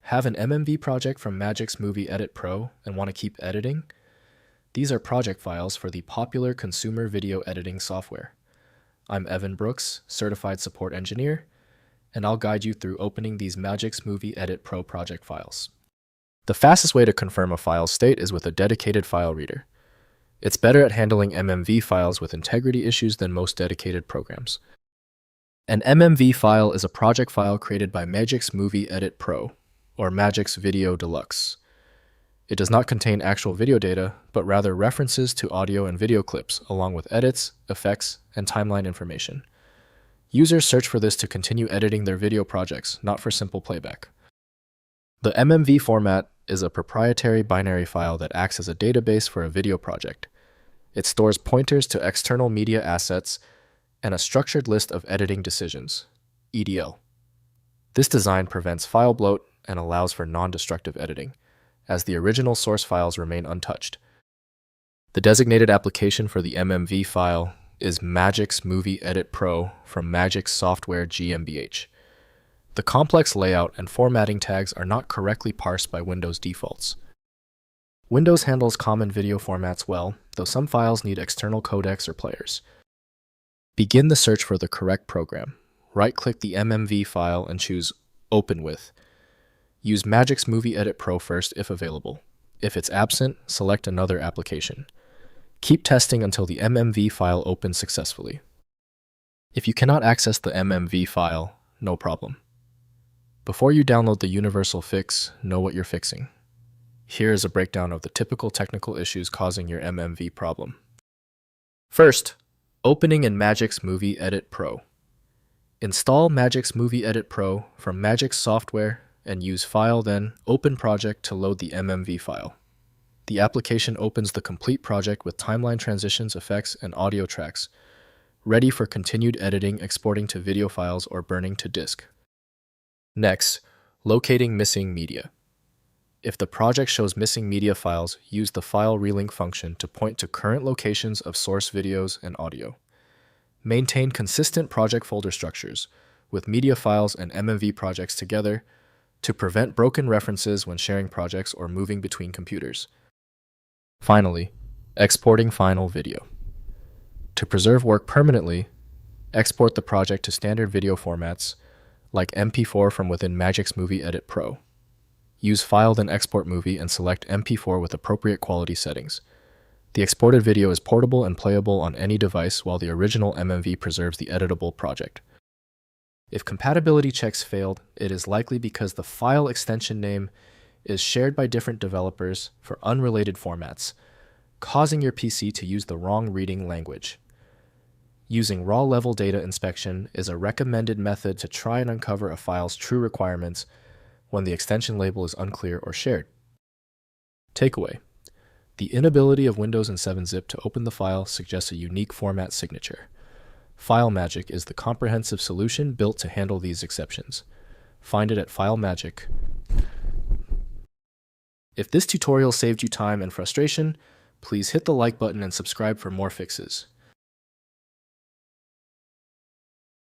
Have an MMV project from MAGIX Movie Edit Pro and want to keep editing? These are project files for the popular consumer video editing software. I'm Evan Brooks, Certified Support Engineer, and I'll guide you through opening these MAGIX Movie Edit Pro project files. The fastest way to confirm a file's state is with a dedicated file reader. It's better at handling MMV files with integrity issues than most dedicated programs. An MMV file is a project file created by MAGIX Movie Edit Pro, or MAGIX Video Deluxe. It does not contain actual video data, but rather references to audio and video clips, along with edits, effects, and timeline information. Users search for this to continue editing their video projects, not for simple playback. The MMV format is a proprietary binary file that acts as a database for a video project. It stores pointers to external media assets and a structured list of editing decisions, EDL. This design prevents file bloat and allows for non-destructive editing, as the original source files remain untouched. The designated application for the MMV file is MAGIX Movie Edit Pro from MAGIX Software GmbH. The complex layout and formatting tags are not correctly parsed by Windows defaults. Windows handles common video formats well, though some files need external codecs or players. Begin the search for the correct program. Right-click the MMV file and choose Open With. Use MAGIX Movie Edit Pro first if available. If it's absent, select another application. Keep testing until the MMV file opens successfully. If you cannot access the MMV file, no problem. Before you download the universal fix, know what you're fixing. Here is a breakdown of the typical technical issues causing your MMV problem. First, opening in MAGIX Movie Edit Pro. Install MAGIX Movie Edit Pro from MAGIX Software and use File, then Open Project to load the MMV file. The application opens the complete project with timeline transitions, effects, and audio tracks, ready for continued editing, exporting to video files, or burning to disk. Next, locating missing media. If the project shows missing media files, use the File Relink function to point to current locations of source videos and audio. Maintain consistent project folder structures, with media files and MMV projects together, to prevent broken references when sharing projects or moving between computers. Finally, exporting final video. To preserve work permanently, export the project to standard video formats like MP4 from within MAGIX Movie Edit Pro. Use File, then Export Movie, and select MP4 with appropriate quality settings. The exported video is portable and playable on any device, while the original MMV preserves the editable project. If compatibility checks failed, it is likely because the file extension name is shared by different developers for unrelated formats, causing your PC to use the wrong reading language. Using raw-level data inspection is a recommended method to try and uncover a file's true requirements when the extension label is unclear or shared. Takeaway: the inability of Windows and 7-zip to open the file suggests a unique format signature. FileMagic is the comprehensive solution built to handle these exceptions. Find it at FileMagic. If this tutorial saved you time and frustration, please hit the like button and subscribe for more fixes.